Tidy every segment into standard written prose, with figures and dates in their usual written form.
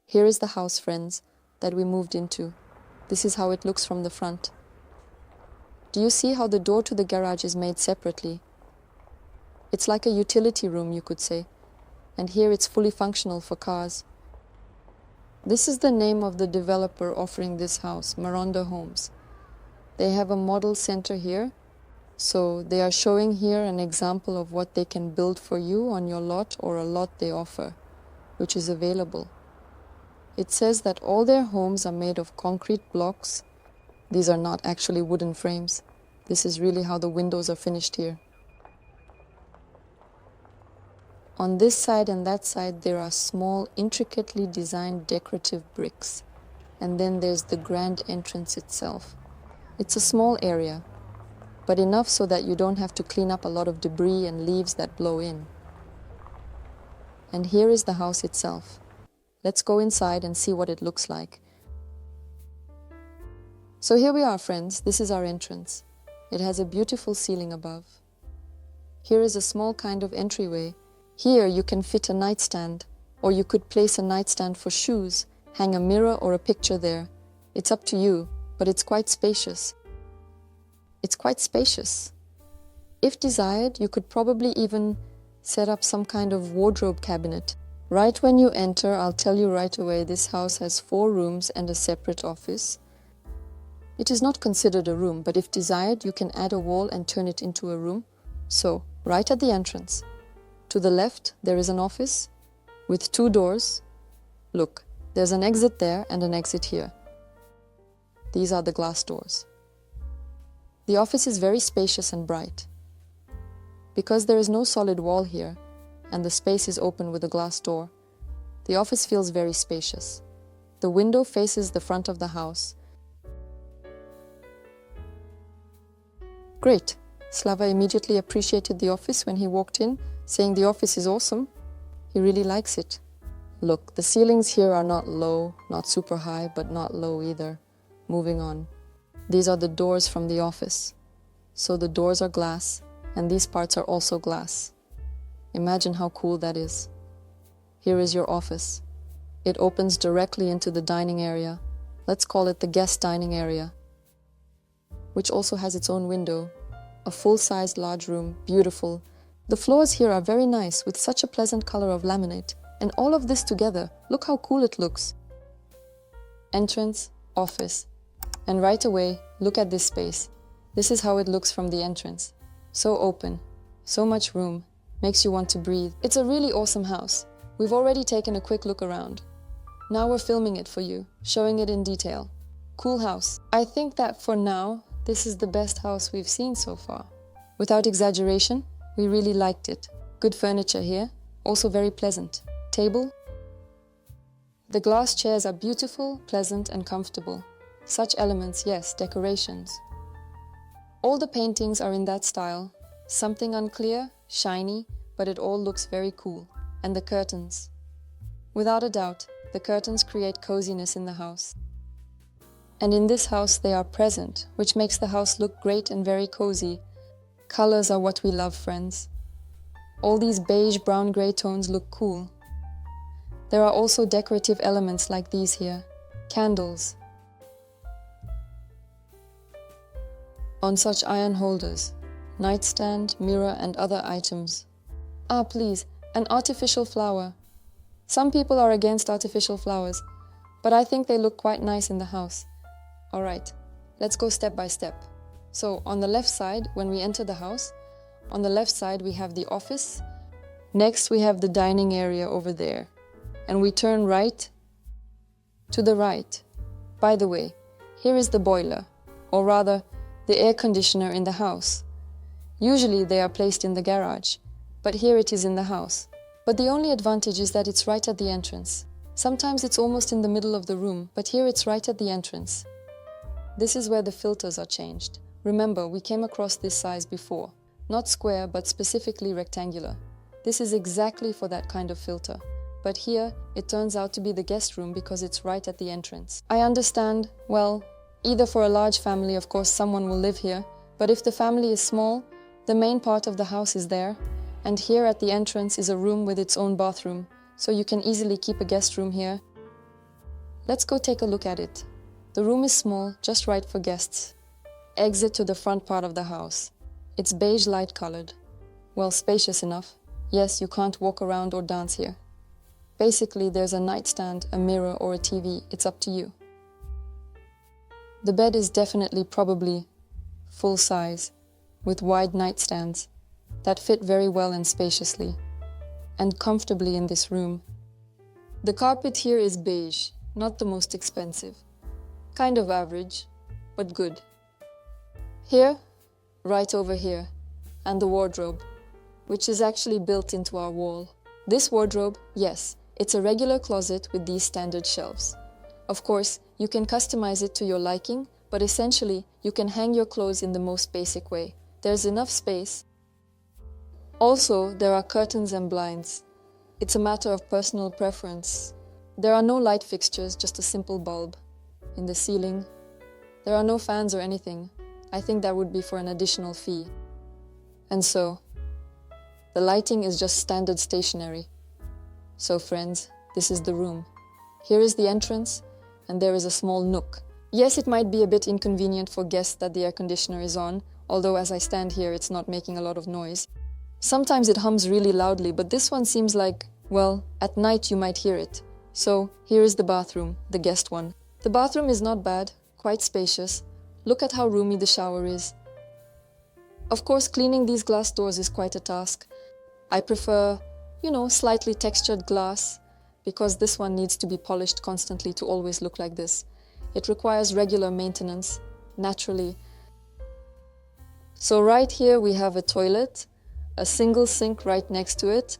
Here is the house, friends, that we moved into. This is how it looks from the front. Do you see how the door to the garage is made separately? It's like a utility room, you could say, and here it's fully functional for cars. This is the name of the developer offering this house, Maronda Homes. They have a model center here, so they are showing here an example of what they can build for you on your lot or a lot they offer, which is available. It says that all their homes are made of concrete blocks. These are not actually wooden frames. This is really how the windows are finished here. On this side and that side, there are small, intricately designed decorative bricks. And then there's the grand entrance itself. It's a small area, but enough so that you don't have to clean up a lot of debris and leaves that blow in. And here is the house itself. Let's go inside and see what it looks like. So here we are, friends. This is our entrance. It has a beautiful ceiling above. Here is a small kind of entryway. Here you can fit a nightstand, or you could place a nightstand for shoes, hang a mirror or a picture there. It's up to you, but it's quite spacious. It's quite spacious. If desired, you could probably even set up some kind of wardrobe cabinet. Right when you enter, I'll tell you right away, this house has 4 rooms and a separate office. It is not considered a room, but if desired, you can add a wall and turn it into a room. So, right at the entrance, to the left, there is an office with 2 doors. Look, there's an exit there and an exit here. These are the glass doors. The office is very spacious and bright. Because there is no solid wall here, and the space is open with a glass door, the office feels very spacious. The window faces the front of the house. Great! Slava immediately appreciated the office when he walked in, saying the office is awesome. He really likes it. Look, the ceilings here are not low, not super high, but not low either. Moving on. These are the doors from the office. So the doors are glass, and these parts are also glass. Imagine how cool that is. Here is your office. It opens directly into the dining area. Let's call it the guest dining area, which also has its own window. A full-sized large room, beautiful. The floors here are very nice, with such a pleasant color of laminate. And all of this together, look how cool it looks. Entrance, office. And right away, look at this space. This is how it looks from the entrance. So open, so much room, makes you want to breathe. It's a really awesome house. We've already taken a quick look around. Now we're filming it for you, showing it in detail. Cool house. I think that for now, this is the best house we've seen so far. Without exaggeration, we really liked it. Good furniture here, also very pleasant. Table. The glass chairs are beautiful, pleasant and comfortable. Such elements, yes, decorations. All the paintings are in that style. Something unclear, shiny, but it all looks very cool. And the curtains. Without a doubt, the curtains create coziness in the house. And in this house they are present, which makes the house look great and very cozy. Colors are what we love, friends. All these beige, brown, grey tones look cool. There are also decorative elements like these here. Candles. On such iron holders. Nightstand, mirror and other items. Ah, please, an artificial flower. Some people are against artificial flowers, but I think they look quite nice in the house. Alright, let's go step by step. So, on the left side, when we enter the house, on the left side we have the office. Next we have the dining area over there. And we turn right to the right. By the way, here is the boiler, or rather, the air conditioner in the house. Usually they are placed in the garage, but here it is in the house. But the only advantage is that it's right at the entrance. Sometimes it's almost in the middle of the room, but here it's right at the entrance. This is where the filters are changed. Remember, we came across this size before. Not square, but specifically rectangular. This is exactly for that kind of filter. But here, it turns out to be the guest room because it's right at the entrance. I understand, well, either for a large family, of course, someone will live here, but if the family is small, the main part of the house is there, and here at the entrance is a room with its own bathroom, so you can easily keep a guest room here. Let's go take a look at it. The room is small, just right for guests. Exit to the front part of the house. It's beige light colored. Well, spacious enough. Yes, you can't walk around or dance here. Basically, there's a nightstand, a mirror, or a TV. It's up to you. The bed is definitely probably full size, with wide nightstands that fit very well and spaciously, and comfortably in this room. The carpet here is beige, not the most expensive. Kind of average, but good. Here, right over here, and the wardrobe, which is actually built into our wall. This wardrobe, yes, it's a regular closet with these standard shelves. Of course, you can customize it to your liking, but essentially, you can hang your clothes in the most basic way. There's enough space. Also, there are curtains and blinds. It's a matter of personal preference. There are no light fixtures, just a simple bulb. In the ceiling, there are no fans or anything. I think that would be for an additional fee. And so, the lighting is just standard stationary. So friends, this is the room. Here is the entrance, and there is a small nook. Yes, it might be a bit inconvenient for guests that the air conditioner is on, although as I stand here, it's not making a lot of noise. Sometimes it hums really loudly, but this one seems like, well, at night you might hear it. So, here is the bathroom, the guest one. The bathroom is not bad, quite spacious. Look at how roomy the shower is. Of course, cleaning these glass doors is quite a task. I prefer, slightly textured glass, because this one needs to be polished constantly to always look like this. It requires regular maintenance, naturally. So right here we have a toilet, a single sink right next to it,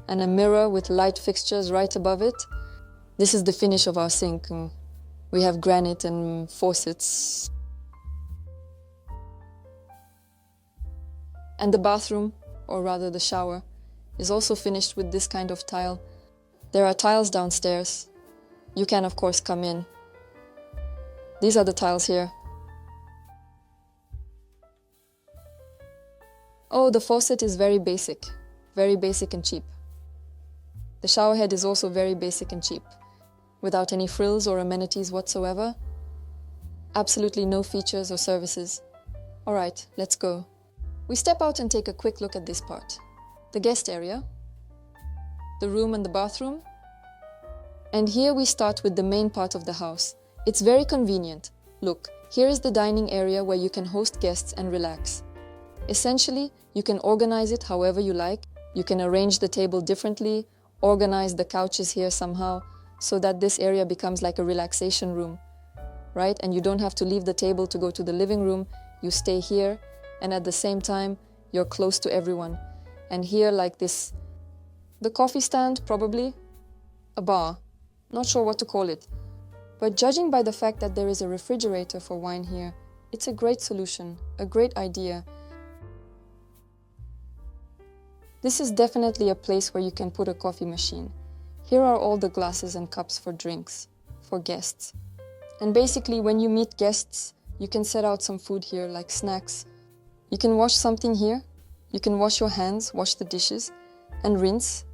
and a mirror with light fixtures right above it. This is the finish of our sink. We have granite and faucets. And the bathroom, or rather the shower, is also finished with this kind of tile. There are tiles downstairs. You can, of course, come in. These are the tiles here. Oh, the faucet is very basic and cheap. The shower head is also very basic and cheap, without any frills or amenities whatsoever. Absolutely no features or services. All right, let's go. We step out and take a quick look at this part. The guest area, the room and the bathroom. And here we start with the main part of the house. It's very convenient. Look, here is the dining area where you can host guests and relax. Essentially, you can organize it however you like. You can arrange the table differently, organize the couches here somehow, so that this area becomes like a relaxation room, right? And you don't have to leave the table to go to the living room. You stay here, and at the same time, you're close to everyone. And here, like this, the coffee stand, probably, a bar, not sure what to call it. But judging by the fact that there is a refrigerator for wine here, it's a great solution, a great idea. This is definitely a place where you can put a coffee machine. Here are all the glasses and cups for drinks, for guests. And basically, when you meet guests, you can set out some food here, like snacks. You can wash something here. You can wash your hands, wash the dishes, and rinse.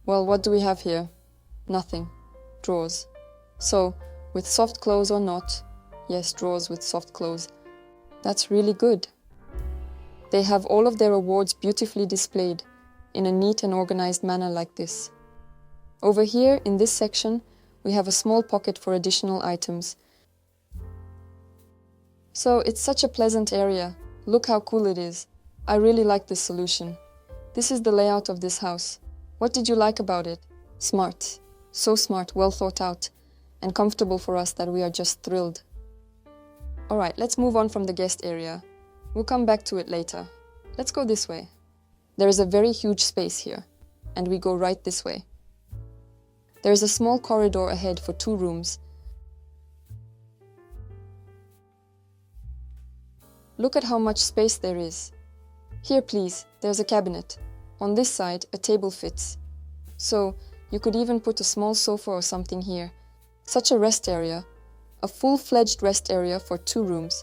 Well, what do we have here? Nothing. Drawers. So, with soft clothes or not, yes, drawers with soft clothes. That's really good. They have all of their awards beautifully displayed in a neat and organized manner like this. Over here, in this section, we have a small pocket for additional items. So, it's such a pleasant area. Look how cool it is. I really like this solution. This is the layout of this house. What did you like about it? Smart. So smart, well thought out, and comfortable for us that we are just thrilled. Alright, let's move on from the guest area. We'll come back to it later. Let's go this way. There is a very huge space here, and we go right this way. There is a small corridor ahead for 2 rooms. Look at how much space there is. Here, please, there's a cabinet. On this side, a table fits. So, you could even put a small sofa or something here. Such a rest area. A full-fledged rest area for 2 rooms.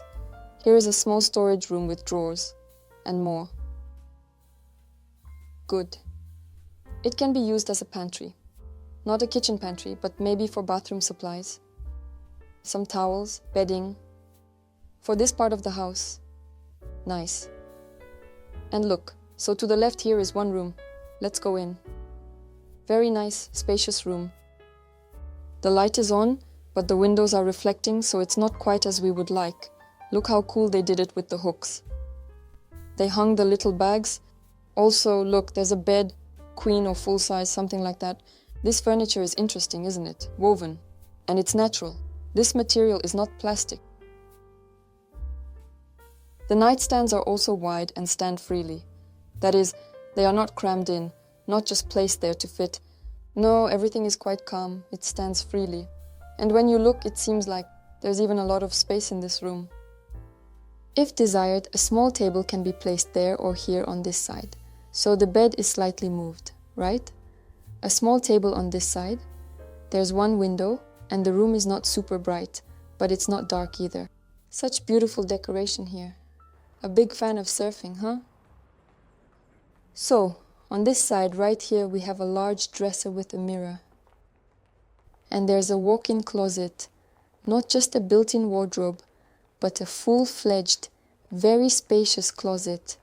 Here is a small storage room with drawers. And more. Good. It can be used as a pantry. Not a kitchen pantry, but maybe for bathroom supplies. Some towels, bedding. For this part of the house. Nice. And look, so to the left here is one room. Let's go in. Very nice, spacious room. The light is on, but the windows are reflecting, so it's not quite as we would like. Look how cool they did it with the hooks. They hung the little bags. Also, look, there's a bed, queen or full size, something like that. This furniture is interesting, isn't it? Woven. And it's natural. This material is not plastic. The nightstands are also wide and stand freely. That is, they are not crammed in, not just placed there to fit. No, everything is quite calm. It stands freely. And when you look, it seems like there's even a lot of space in this room. If desired, a small table can be placed there or here on this side. So the bed is slightly moved, right? A small table on this side. There's one window, and the room is not super bright, but it's not dark either. Such beautiful decoration here. A big fan of surfing, huh? So, on this side right here we have a large dresser with a mirror. And there's a walk-in closet. Not just a built-in wardrobe, but a full-fledged, very spacious closet.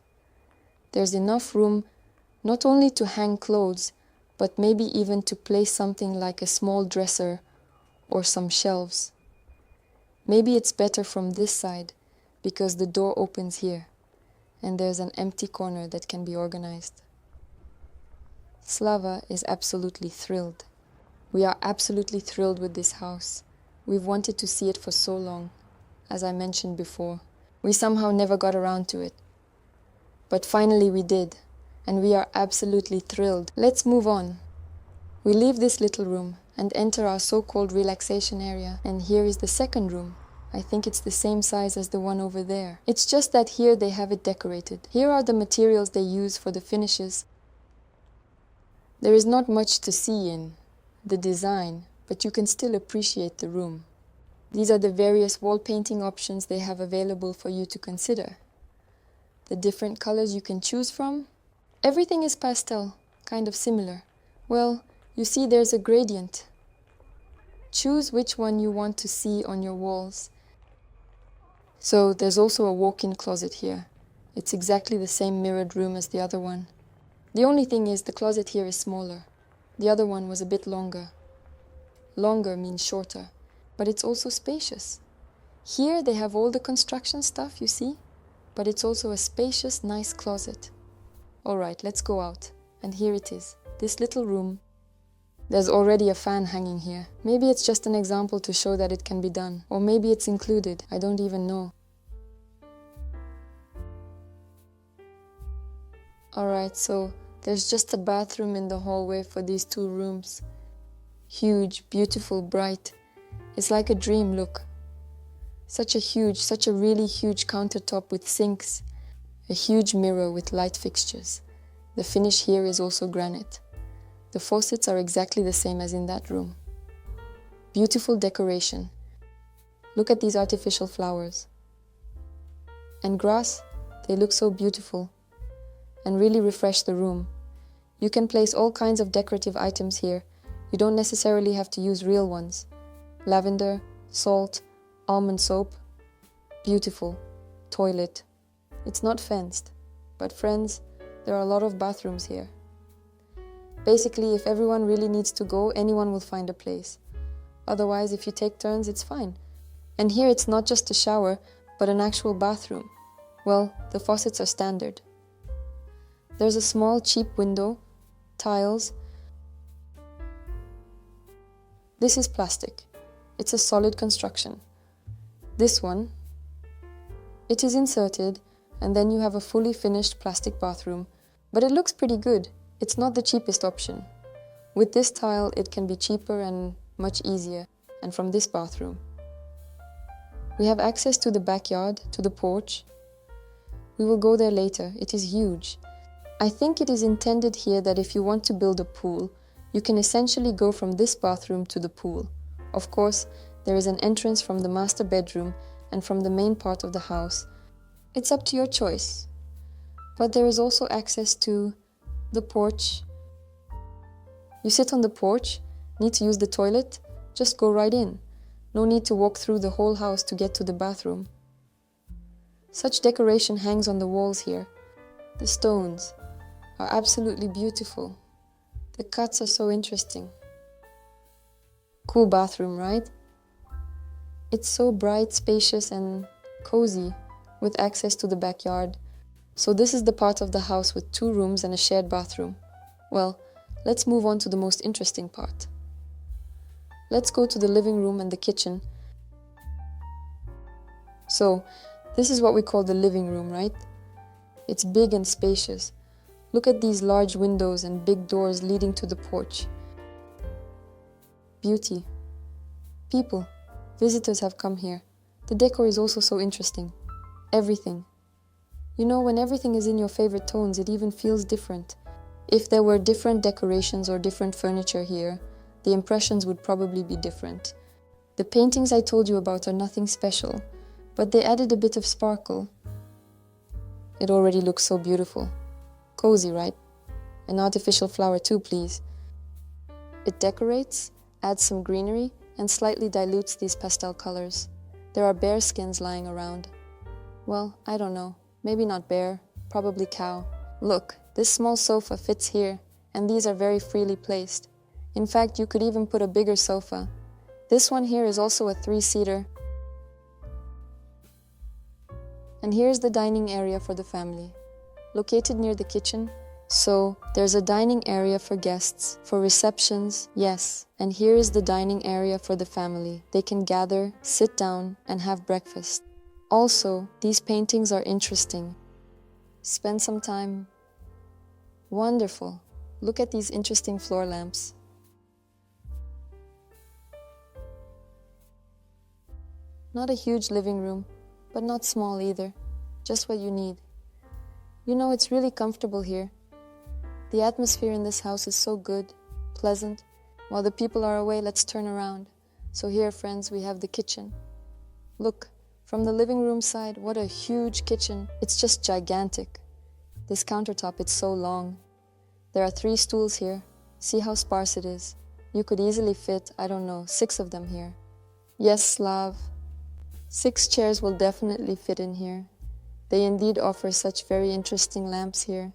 There's enough room not only to hang clothes, but maybe even to place something like a small dresser or some shelves. Maybe it's better from this side, because the door opens here, and there's an empty corner that can be organized. Slava is absolutely thrilled. We are absolutely thrilled with this house. We've wanted to see it for so long, as I mentioned before. We somehow never got around to it. But finally we did, and we are absolutely thrilled. Let's move on. We leave this little room and enter our so-called relaxation area, and here is the second room. I think it's the same size as the one over there. It's just that here they have it decorated. Here are the materials they use for the finishes. There is not much to see in the design, but you can still appreciate the room. These are the various wall painting options they have available for you to consider. The different colors you can choose from. Everything is pastel, kind of similar. Well, you see there's a gradient. Choose which one you want to see on your walls. So there's also a walk-in closet here. It's exactly the same mirrored room as the other one. The only thing is the closet here is smaller. The other one was a bit longer. Longer means shorter, but it's also spacious. Here they have all the construction stuff, you see? But it's also a spacious, nice closet. All right, let's go out. And here it is, this little room. There's already a fan hanging here. Maybe it's just an example to show that it can be done. Or maybe it's included, I don't even know. Alright, so there's just a bathroom in the hallway for these two rooms. Huge, beautiful, bright. It's like a dream, look. Such a really huge countertop with sinks. A huge mirror with light fixtures. The finish here is also granite. The faucets are exactly the same as in that room. Beautiful decoration. Look at these artificial flowers. And grass, they look so beautiful and really refresh the room. You can place all kinds of decorative items here. You don't necessarily have to use real ones. Lavender, salt, almond soap. Beautiful. Toilet. It's not fenced, but friends, there are a lot of bathrooms here. Basically, if everyone really needs to go, anyone will find a place. Otherwise, if you take turns, it's fine. And here it's not just a shower, but an actual bathroom. Well, the faucets are standard. There's a small, cheap window, tiles. This is plastic. It's a solid construction. This one, it is inserted, and then you have a fully finished plastic bathroom. But it looks pretty good. It's not the cheapest option. With this tile, it can be cheaper and much easier, and from this bathroom. We have access to the backyard, to the porch. We will go there later. It is huge. I think it is intended here that if you want to build a pool, you can essentially go from this bathroom to the pool. Of course, there is an entrance from the master bedroom and from the main part of the house. It's up to your choice. But there is also access to the porch. You sit on the porch Need to use the toilet? Just go right in. No need to walk through the whole house to get to the bathroom. Such decoration hangs on the walls here. The stones are absolutely beautiful. The cuts are so interesting. Cool bathroom, right? It's so bright, spacious, and cozy, with access to the backyard. So this is the part of the house with 2 rooms and a shared bathroom. Well, let's move on to the most interesting part. Let's go to the living room and the kitchen. So, this is what we call the living room, right? It's big and spacious. Look at these large windows and big doors leading to the porch. Beauty. People. Visitors have come here. The decor is also so interesting. Everything. You know, when everything is in your favorite tones, it even feels different. If there were different decorations or different furniture here, the impressions would probably be different. The paintings I told you about are nothing special, but they added a bit of sparkle. It already looks so beautiful. Cozy, right? An artificial flower too, please. It decorates, adds some greenery, and slightly dilutes these pastel colors. There are bear skins lying around. Well, I don't know. Maybe not bear, probably cow. Look, this small sofa fits here, and these are very freely placed. In fact, you could even put a bigger sofa. This one here is also a 3-seater. And here's the dining area for the family, located near the kitchen. So, there's a dining area for guests, for receptions, yes. And here is the dining area for the family. They can gather, sit down, and have breakfast. Also, these paintings are interesting. Spend some time. Wonderful. Look at these interesting floor lamps. Not a huge living room, but not small either. Just what you need. You know, it's really comfortable here. The atmosphere in this house is so good, pleasant. While the people are away, let's turn around. So here, friends, we have the kitchen. Look, from the living room side, what a huge kitchen. It's just gigantic. This countertop, it's so long. There are 3 stools here. See how sparse it is. You could easily fit, I don't know, 6 of them here. Yes, Slav. 6 chairs will definitely fit in here. They indeed offer such very interesting lamps here.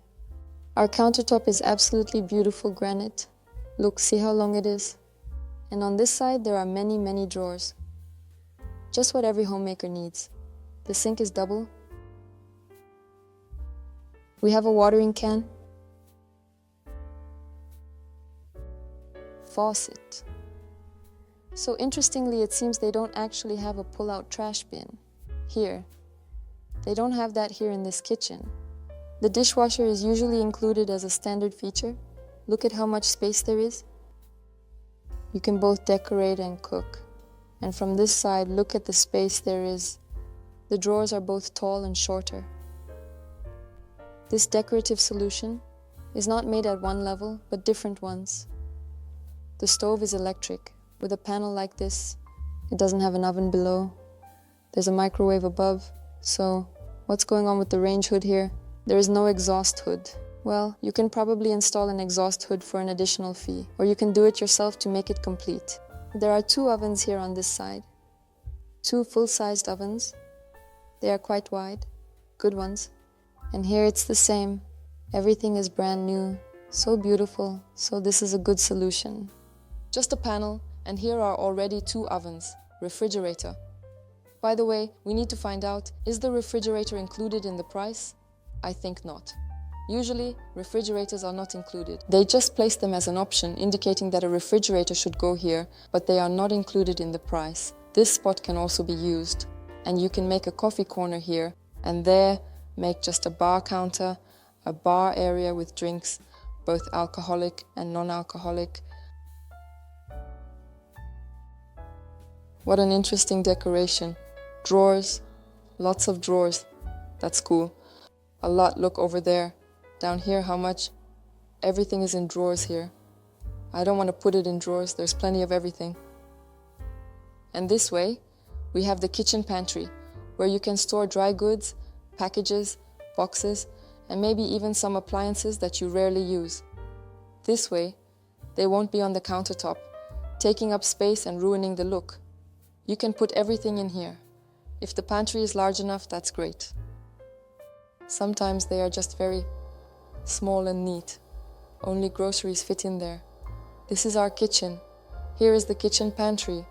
Our countertop is absolutely beautiful granite. Look, see how long it is? And on this side, there are many, many drawers. Just what every homemaker needs. The sink is double. We have a watering can. Faucet. So interestingly, it seems they don't actually have a pull-out trash bin here. They don't have that here in this kitchen. The dishwasher is usually included as a standard feature. Look at how much space there is. You can both decorate and cook. And from this side, look at the space there is. The drawers are both tall and shorter. This decorative solution is not made at one level, but different ones. The stove is electric. With a panel like this, it doesn't have an oven below. There's a microwave above. So, what's going on with the range hood here? There is no exhaust hood. Well, you can probably install an exhaust hood for an additional fee, or you can do it yourself to make it complete. There are 2 ovens here on this side. 2 full-sized ovens. They are quite wide, good ones. And here it's the same. Everything is brand new, so beautiful, so this is a good solution. Just a panel, and here are already 2 ovens, refrigerator. By the way, we need to find out, is the refrigerator included in the price? I think not. Usually, refrigerators are not included. They just place them as an option, indicating that a refrigerator should go here, but they are not included in the price. This spot can also be used, and you can make a coffee corner here, and there make just a bar counter, a bar area with drinks, both alcoholic and non-alcoholic. What an interesting decoration. Drawers, lots of drawers. That's cool. A lot, look over there. Down here, how much? Everything is in drawers here. I don't want to put it in drawers, there's plenty of everything. And this way, we have the kitchen pantry, where you can store dry goods, packages, boxes, and maybe even some appliances that you rarely use. This way, they won't be on the countertop, taking up space and ruining the look. You can put everything in here. If the pantry is large enough, that's great. Sometimes they are just very small and neat. Only groceries fit in there. This is our kitchen. Here is the kitchen pantry.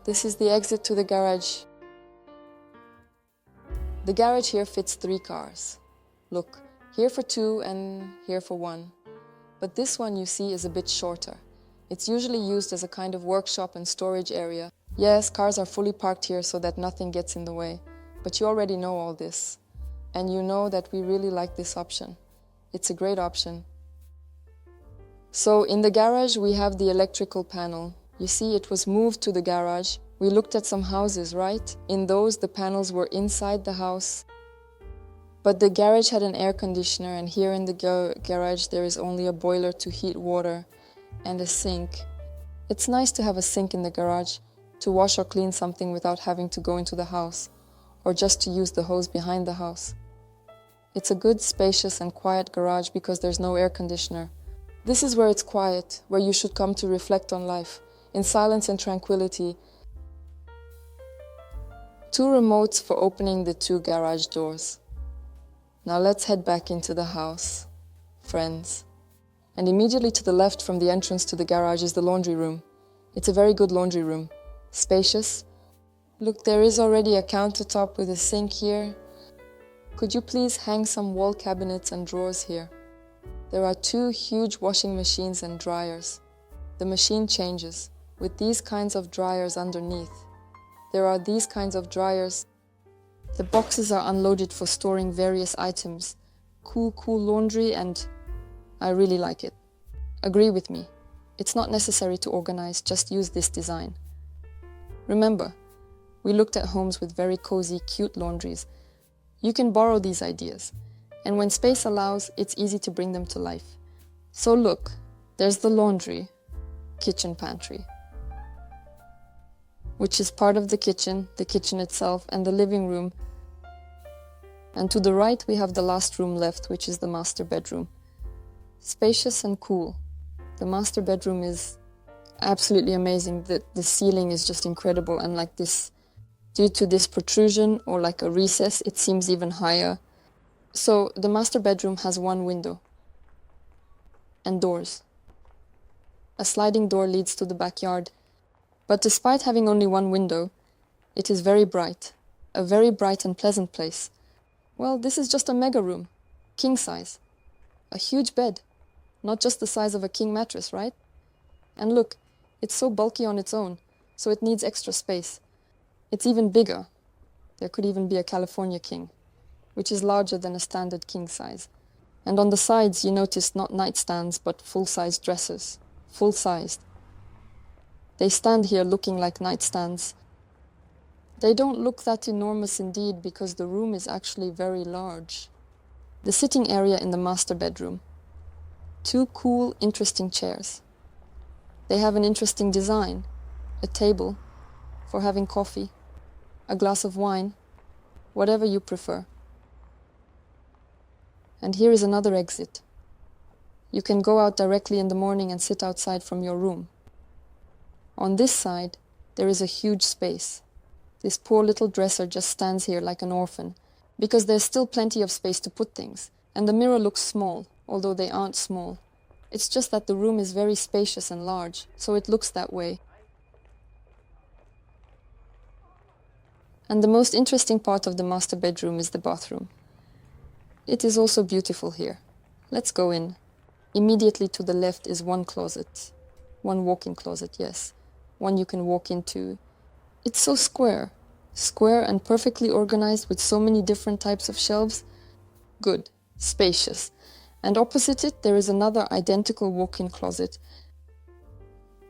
This is the exit to the garage. The garage here fits 3 cars. Look, here for 2 and here for 1. But this one you see is a bit shorter. It's usually used as a kind of workshop and storage area. Yes, cars are fully parked here so that nothing gets in the way. But you already know all this. And you know that we really like this option. It's a great option. So in the garage we have the electrical panel. You see, it was moved to the garage. We looked at some houses, right? In those, the panels were inside the house. But the garage had an air conditioner, and here in the garage there is only a boiler to heat water and a sink. It's nice to have a sink in the garage to wash or clean something without having to go into the house, or just to use the hose behind the house. It's a good, spacious and quiet garage because there's no air conditioner. This is where it's quiet, where you should come to reflect on life, in silence and tranquility. 2 remotes for opening the 2 garage doors. Now let's head back into the house, friends. And immediately to the left from the entrance to the garage is the laundry room. It's a very good laundry room. Spacious. Look, there is already a countertop with a sink here. Could you please hang some wall cabinets and drawers here? There are 2 huge washing machines and dryers. The machine changes, with these kinds of dryers underneath. There are these kinds of dryers. The boxes are unloaded for storing various items. Cool laundry, and I really like it. Agree with me. It's not necessary to organize, just use this design. Remember, we looked at homes with very cozy, cute laundries. You can borrow these ideas, and when space allows, it's easy to bring them to life. So look, there's the laundry, kitchen pantry, which is part of the kitchen itself, and the living room. And to the right we have the last room left, which is the master bedroom. Spacious and cool. The master bedroom is absolutely amazing. The ceiling is just incredible, and like this, due to this protrusion or like a recess, it seems even higher. So the master bedroom has 1 window and doors. A sliding door leads to the backyard. But despite having only 1 window, it is very bright, a very bright and pleasant place. Well, this is just a mega room, king size, a huge bed, not just the size of a king mattress, right? And look, it's so bulky on its own, so it needs extra space. It's even bigger. There could even be a California king, which is larger than a standard king size. And on the sides, you notice not nightstands, but full-size dressers, full-sized. They stand here looking like nightstands. They don't look that enormous indeed, because the room is actually very large. The sitting area in the master bedroom. 2 cool, interesting chairs. They have an interesting design. A table for having coffee, a glass of wine, whatever you prefer. And here is another exit. You can go out directly in the morning and sit outside from your room. On this side, there is a huge space. This poor little dresser just stands here like an orphan, because there's still plenty of space to put things, and the mirror looks small, although they aren't small. It's just that the room is very spacious and large, so it looks that way. And the most interesting part of the master bedroom is the bathroom. It is also beautiful here. Let's go in. Immediately to the left is 1 closet. 1 walk-in closet, yes. 1 you can walk into. It's so square and perfectly organized with so many different types of shelves. Good, spacious. And opposite it, there is another identical walk-in closet.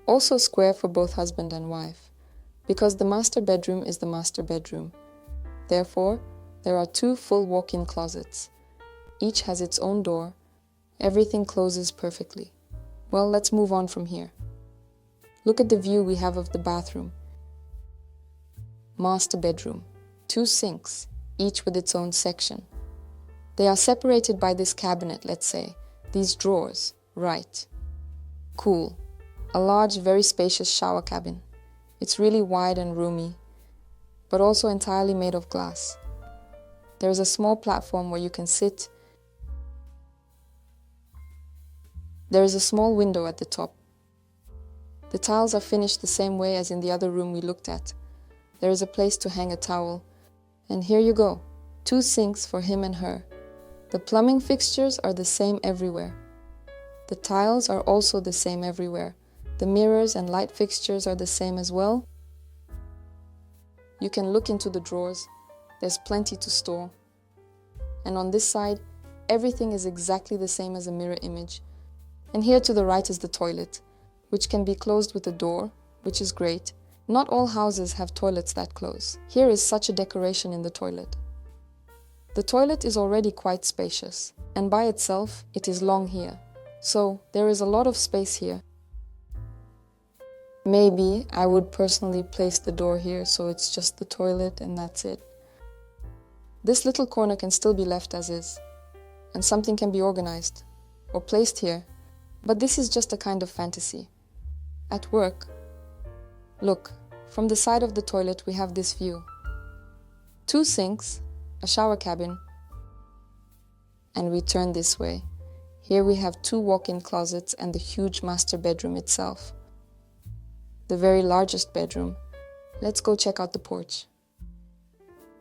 Also square for both husband and wife, because the master bedroom is the master bedroom. Therefore, there are 2 full walk-in closets. Each has its own door. Everything closes perfectly. Well, let's move on from here. Look at the view we have of the bathroom. Master bedroom. 2 sinks, each with its own section. They are separated by this cabinet, let's say. These drawers. Right. Cool. A large, very spacious shower cabin. It's really wide and roomy, but also entirely made of glass. There is a small platform where you can sit. There is a small window at the top. The tiles are finished the same way as in the other room we looked at. There is a place to hang a towel. And here you go, 2 sinks for him and her. The plumbing fixtures are the same everywhere. The tiles are also the same everywhere. The mirrors and light fixtures are the same as well. You can look into the drawers. There's plenty to store. And on this side, everything is exactly the same as a mirror image. And here to the right is the toilet, which can be closed with a door, which is great. Not all houses have toilets that close. Here is such a decoration in the toilet. The toilet is already quite spacious, and by itself, it is long here. So, there is a lot of space here. Maybe I would personally place the door here so it's just the toilet and that's it. This little corner can still be left as is, and something can be organized or placed here, but this is just a kind of fantasy. At work, look, from the side of the toilet we have this view. 2 sinks, a shower cabin, and we turn this way. Here we have 2 walk-in closets and the huge master bedroom itself. The very largest bedroom. Let's go check out the porch.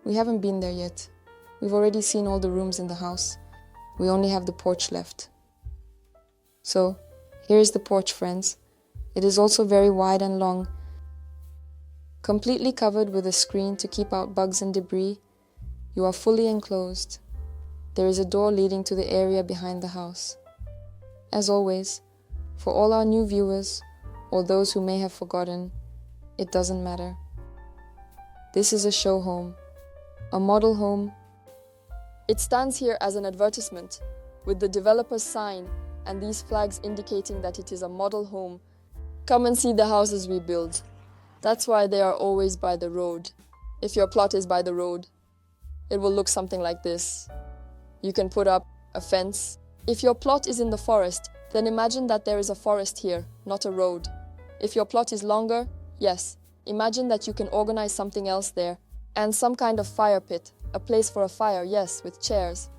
We haven't been there yet. We've already seen all the rooms in the house. We only have the porch left. So, here is the porch, friends. It is also very wide and long, completely covered with a screen to keep out bugs and debris. You are fully enclosed. There is a door leading to the area behind the house. As always, for all our new viewers, or those who may have forgotten, it doesn't matter. This is a show home, a model home. It stands here as an advertisement, with the developer's sign and these flags indicating that it is a model home. Come and see the houses we build. That's why they are always by the road. If your plot is by the road, it will look something like this. You can put up a fence. If your plot is in the forest, then imagine that there is a forest here, not a road. If your plot is longer, yes, imagine that you can organize something else there. And some kind of fire pit, a place for a fire, yes, with chairs.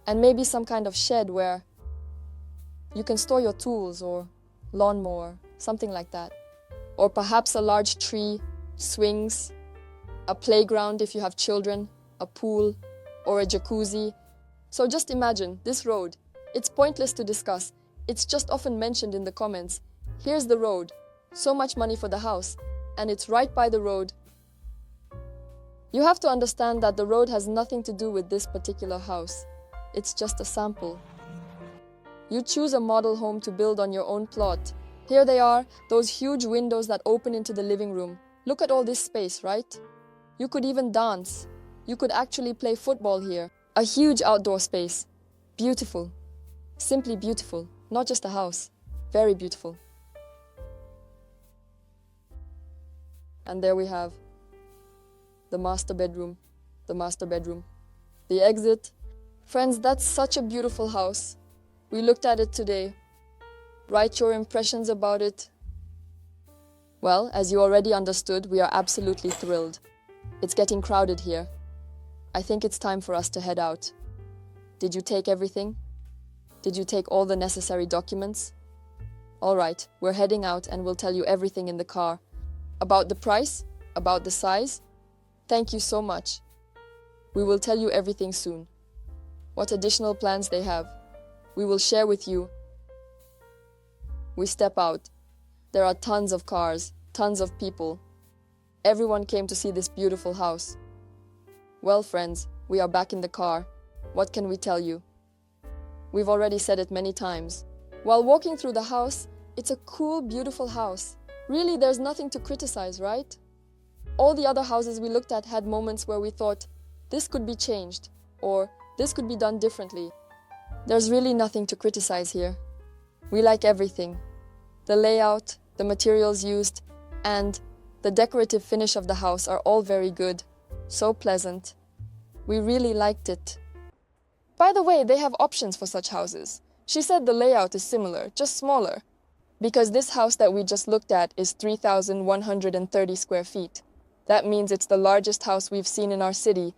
And maybe some kind of shed where you can store your tools or lawnmower, something like that. Or perhaps a large tree, swings, a playground if you have children, a pool, or a jacuzzi. So just imagine this road. It's pointless to discuss. It's just often mentioned in the comments. Here's the road. So much money for the house. And it's right by the road. You have to understand that the road has nothing to do with this particular house. It's just a sample. You choose a model home to build on your own plot. Here they are, those huge windows that open into the living room. Look at all this space, right? You could even dance. You could actually play football here. A huge outdoor space. Beautiful. Simply beautiful. Not just a house. Very beautiful. And there we have the master bedroom. The master bedroom. The exit. Friends, that's such a beautiful house. We looked at it today. Write your impressions about it. Well, as you already understood, we are absolutely thrilled. It's getting crowded here. I think it's time for us to head out. Did you take everything? Did you take all the necessary documents? All right, we're heading out and we'll tell you everything in the car. About the price? About the size? Thank you so much. We will tell you everything soon. What additional plans they have, we will share with you. We step out. There are tons of cars, tons of people. Everyone came to see this beautiful house. Well, friends, we are back in the car. What can we tell you? We've already said it many times. While walking through the house, it's a cool, beautiful house. Really, there's nothing to criticize, right? All the other houses we looked at had moments where we thought, this could be changed, or this could be done differently. There's really nothing to criticize here. We like everything. The layout, the materials used, and the decorative finish of the house are all very good. So pleasant. We really liked it. By the way, they have options for such houses. She said the layout is similar, just smaller. Because this house that we just looked at is 3,130 square feet. That means it's the largest house we've seen in our city.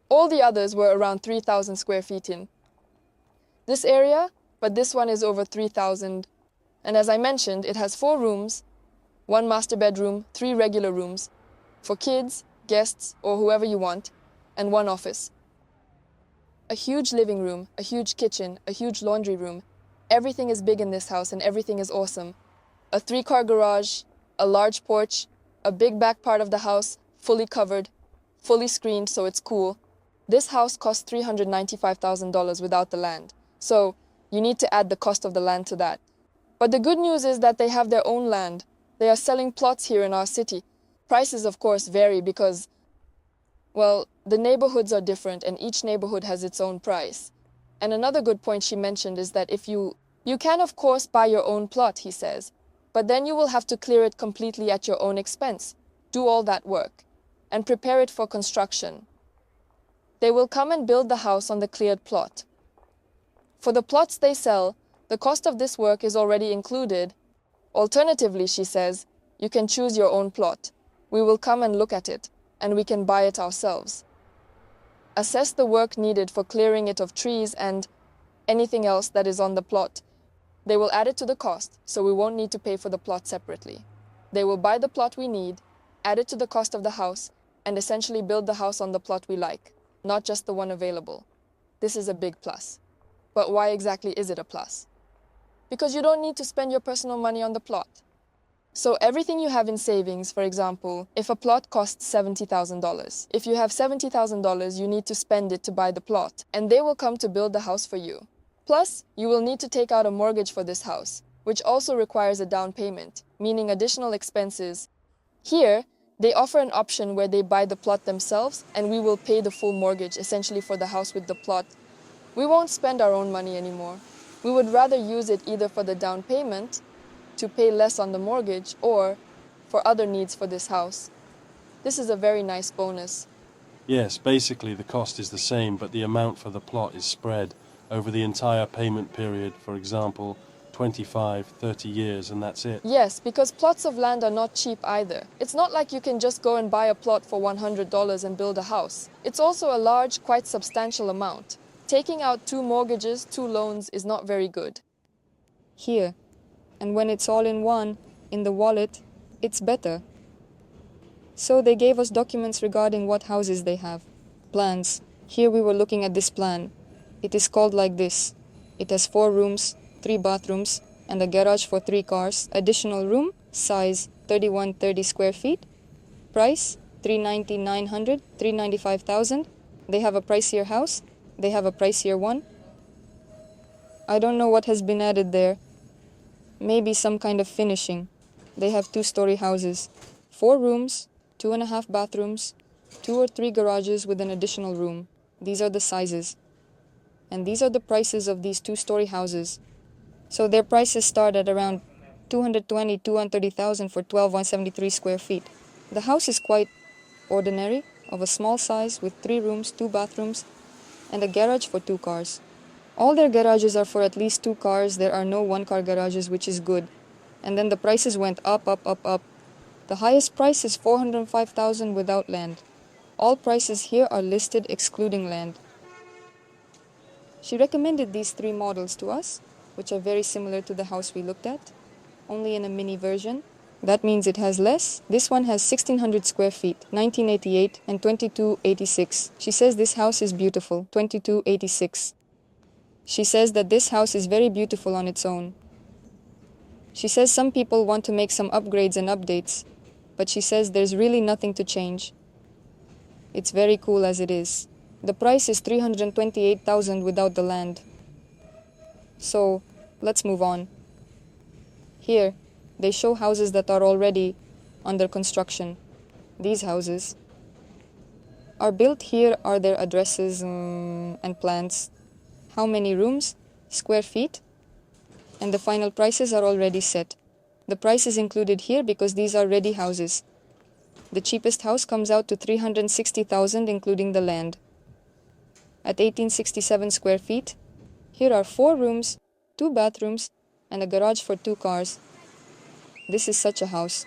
All the others were around 3,000 square feet in this area, but this one is over 3,000. And as I mentioned, it has 4 rooms, 1 master bedroom, 3 regular rooms for kids, guests, or whoever you want, and 1 office. A huge living room, a huge kitchen, a huge laundry room. Everything is big in this house and everything is awesome. A 3-car garage, a large porch, a big back part of the house, fully covered, fully screened so it's cool. This house cost $395,000 without the land. So you need to add the cost of the land to that. But the good news is that they have their own land. They are selling plots here in our city. Prices, of course, vary because, well, the neighborhoods are different and each neighborhood has its own price. And another good point she mentioned is that if you can, of course, buy your own plot, he says, but then you will have to clear it completely at your own expense, do all that work, and prepare it for construction. They will come and build the house on the cleared plot. For the plots they sell, the cost of this work is already included. Alternatively, she says, you can choose your own plot. We will come and look at it, and we can buy it ourselves. Assess the work needed for clearing it of trees and anything else that is on the plot. They will add it to the cost, so we won't need to pay for the plot separately. They will buy the plot we need, add it to the cost of the house, and essentially build the house on the plot we like, not just the one available. This is a big plus. But why exactly is it a plus? Because you don't need to spend your personal money on the plot. So everything you have in savings, for example, if a plot costs $70,000, if you have $70,000, you need to spend it to buy the plot, and they will come to build the house for you. Plus, you will need to take out a mortgage for this house, which also requires a down payment, meaning additional expenses. Here, they offer an option where they buy the plot themselves, and we will pay the full mortgage, essentially for the house with the plot. We won't spend our own money anymore. We would rather use it either for the down payment, to pay less on the mortgage, or for other needs for this house. This is a very nice bonus. Yes, basically the cost is the same, but the amount for the plot is spread over the entire payment period, for example, 25, 30 years, and that's it. Yes, because plots of land are not cheap either. It's not like you can just go and buy a plot for $100 and build a house. It's also a large, quite substantial amount. Taking out 2 mortgages, 2 loans is not very good. Here. And when it's all in one, in the wallet, it's better. So they gave us documents regarding what houses they have. Plans. Here we were looking at this plan. It is called like this. It has 4 rooms, 3 bathrooms, and a garage for 3 cars. Additional room, size 3130 square feet. Price $399,000, $395,000. They have a pricier house. They have a pricier one. I don't know what has been added there. Maybe some kind of finishing. They have 2-story houses, 4 rooms, 2.5 bathrooms, 2 or 3 garages with an additional room. These are the sizes. And these are the prices of these 2-story houses. So their prices start at around $220,000, $230,000 for 12,173 square feet. The house is quite ordinary, of a small size with 3 rooms, 2 bathrooms, and a garage for 2 cars. All their garages are for at least 2 cars. There are no 1-car garages, which is good. And then the prices went up, up, up, up. The highest price is $405,000 without land. All prices here are listed excluding land. She recommended these 3 models to us, which are very similar to the house we looked at, only in a mini version. That means it has less. This one has 1,600 square feet, 1988 and 2286. She says this house is beautiful, 2286. She says that this house is very beautiful on its own. She says some people want to make some upgrades and updates, but she says there's really nothing to change. It's very cool as it is. The price is $328,000 without the land. So, let's move on. Here, they show houses that are already under construction. These houses are built. Here are their addresses and plans. How many rooms, square feet, and the final prices are already set. The price is included here because these are ready houses. The cheapest house comes out to $360,000 including the land. At 1867 square feet, here are 4 rooms, 2 bathrooms, and a garage for 2 cars. This is such a house.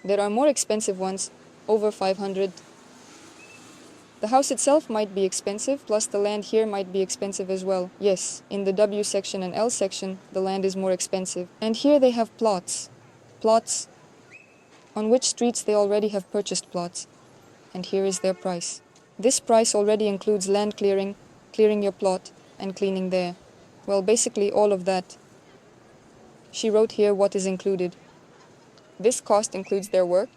There are more expensive ones, over 500. The house itself might be expensive, plus the land here might be expensive as well. Yes, in the W section and L section, the land is more expensive. And here they have plots. Plots on which streets they already have purchased plots. And here is their price. This price already includes land clearing, clearing your plot, and cleaning there. Well, basically all of that. She wrote here what is included. This cost includes their work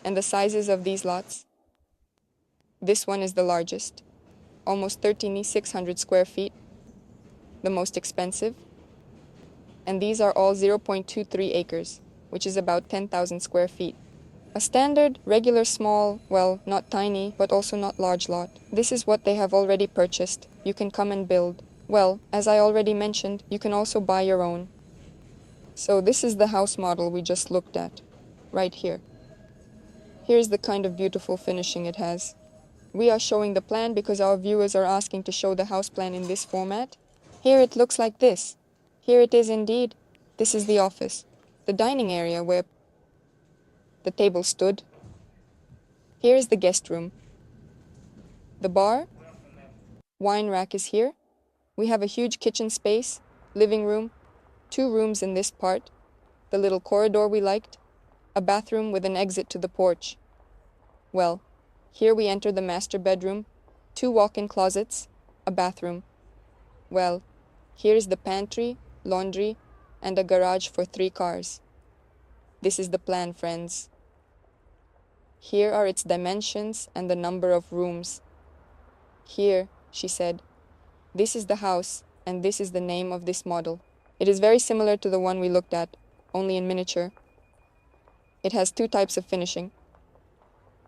and the sizes of these lots. This one is the largest, almost 13,600 square feet, the most expensive. And these are all 0.23 acres, which is about 10,000 square feet. A standard, regular small, well, not tiny, but also not large lot. This is what they have already purchased. You can come and build. Well, as I already mentioned, you can also buy your own. So this is the house model we just looked at, right here. Here's the kind of beautiful finishing it has. We are showing the plan because our viewers are asking to show the house plan in this format. Here it looks like this. Here it is indeed. This is the office, the dining area where the table stood. Here is the guest room. The bar, wine rack is here. We have a huge kitchen space, living room, 2 rooms in this part, the little corridor we liked, a bathroom with an exit to the porch. Well, here we enter the master bedroom, 2 walk-in closets, a bathroom. Well, here is the pantry, laundry, and a garage for 3 cars. This is the plan, friends. Here are its dimensions and the number of rooms. Here, she said, this is the house, and this is the name of this model. It is very similar to the one we looked at, only in miniature. It has 2 types of finishing.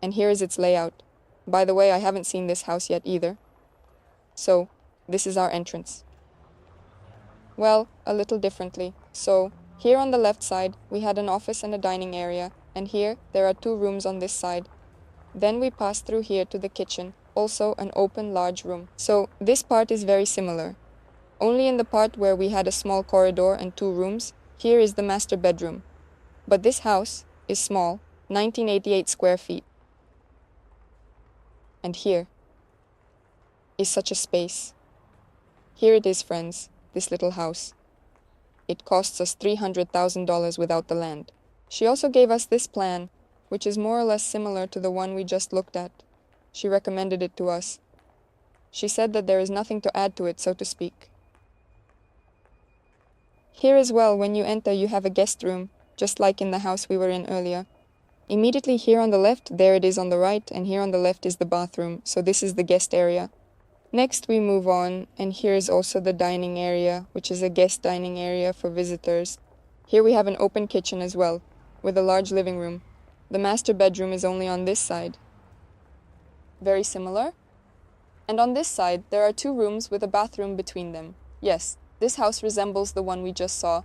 And here is its layout. By the way, I haven't seen this house yet either. So, this is our entrance. Well, a little differently. So, here on the left side, we had an office and a dining area, and here there are 2 rooms on this side. Then we pass through here to the kitchen, also an open large room. So, this part is very similar. Only in the part where we had a small corridor and 2 rooms, here is the master bedroom. But this house is small, 1988 square feet. And here is such a space. Here it is, friends, this little house. It costs us $300,000 without the land. She also gave us this plan, which is more or less similar to the one we just looked at. She recommended it to us. She said that there is nothing to add to it, so to speak. Here as well, when you enter, you have a guest room, just like in the house we were in earlier. Immediately here on the left, there it is on the right, and here on the left is the bathroom, so this is the guest area. Next we move on, and here is also the dining area, which is a guest dining area for visitors. Here we have an open kitchen as well, with a large living room. The master bedroom is only on this side. Very similar. And on this side, there are 2 rooms with a bathroom between them. Yes, this house resembles the one we just saw.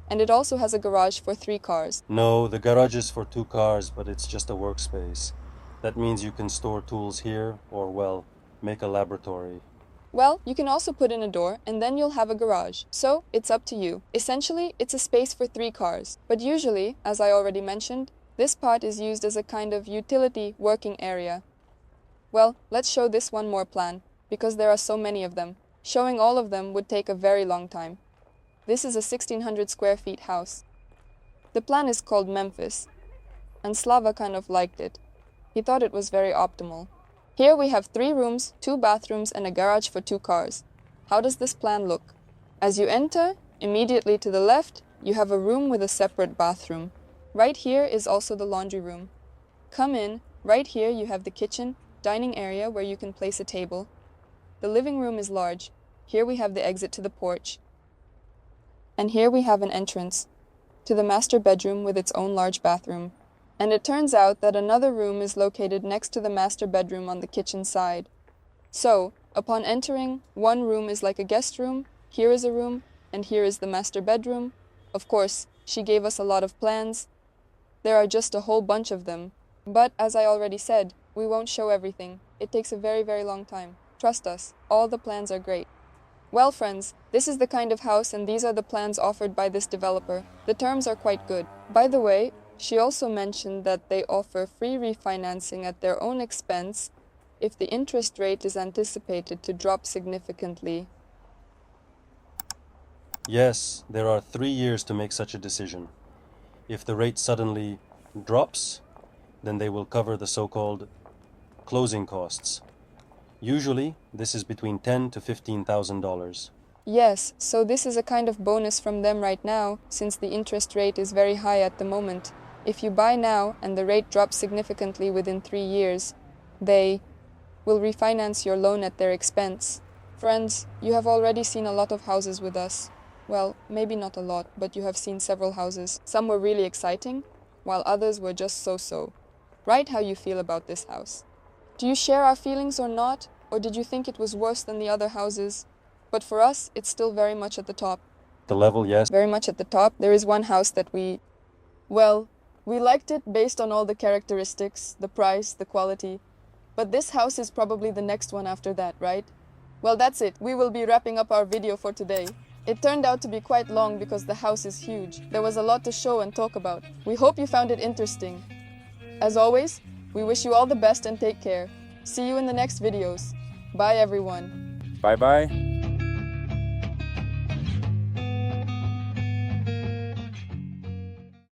And it also has a garage for 3 cars. No, the garage is for 2 cars, but it's just a workspace. That means you can store tools here, or, well, make a laboratory. Well, you can also put in a door, and then you'll have a garage. So, it's up to you. Essentially, it's a space for 3 cars. But usually, as I already mentioned, this part is used as a kind of utility working area. Well, let's show this one more plan, because there are so many of them. Showing all of them would take a very long time. This is a 1,600 square feet house. The plan is called Memphis, and Slava kind of liked it. He thought it was very optimal. Here we have 3 rooms, 2 bathrooms, and a garage for 2 cars. How does this plan look? As you enter, immediately to the left, you have a room with a separate bathroom. Right here is also the laundry room. Come in, right here you have the kitchen, dining area where you can place a table. The living room is large. Here we have the exit to the porch. And here we have an entrance to the master bedroom with its own large bathroom. And it turns out that another room is located next to the master bedroom on the kitchen side. So, upon entering, one room is like a guest room, here is a room, and here is the master bedroom. Of course, she gave us a lot of plans. There are just a whole bunch of them. But, as I already said, we won't show everything. It takes a very, very long time. Trust us, all the plans are great. Well, friends, this is the kind of house and these are the plans offered by this developer. The terms are quite good. By the way, she also mentioned that they offer free refinancing at their own expense if the interest rate is anticipated to drop significantly. Yes, there are 3 years to make such a decision. If the rate suddenly drops, then they will cover the so-called closing costs. Usually, this is between $10,000 to $15,000. Yes, so this is a kind of bonus from them right now, since the interest rate is very high at the moment. If you buy now and the rate drops significantly within 3 years, they will refinance your loan at their expense. Friends, you have already seen a lot of houses with us. Well, maybe not a lot, but you have seen several houses. Some were really exciting, while others were just so-so. Write how you feel about this house. Do you share our feelings or not? Or did you think it was worse than the other houses? But for us, it's still very much at the top. The level, yes. Very much at the top. There is one house that we liked it based on all the characteristics, the price, the quality. But this house is probably the next one after that, right? Well, that's it. We will be wrapping up our video for today. It turned out to be quite long because the house is huge. There was a lot to show and talk about. We hope you found it interesting. As always, we wish you all the best and take care. See you in the next videos. Bye everyone. Bye bye.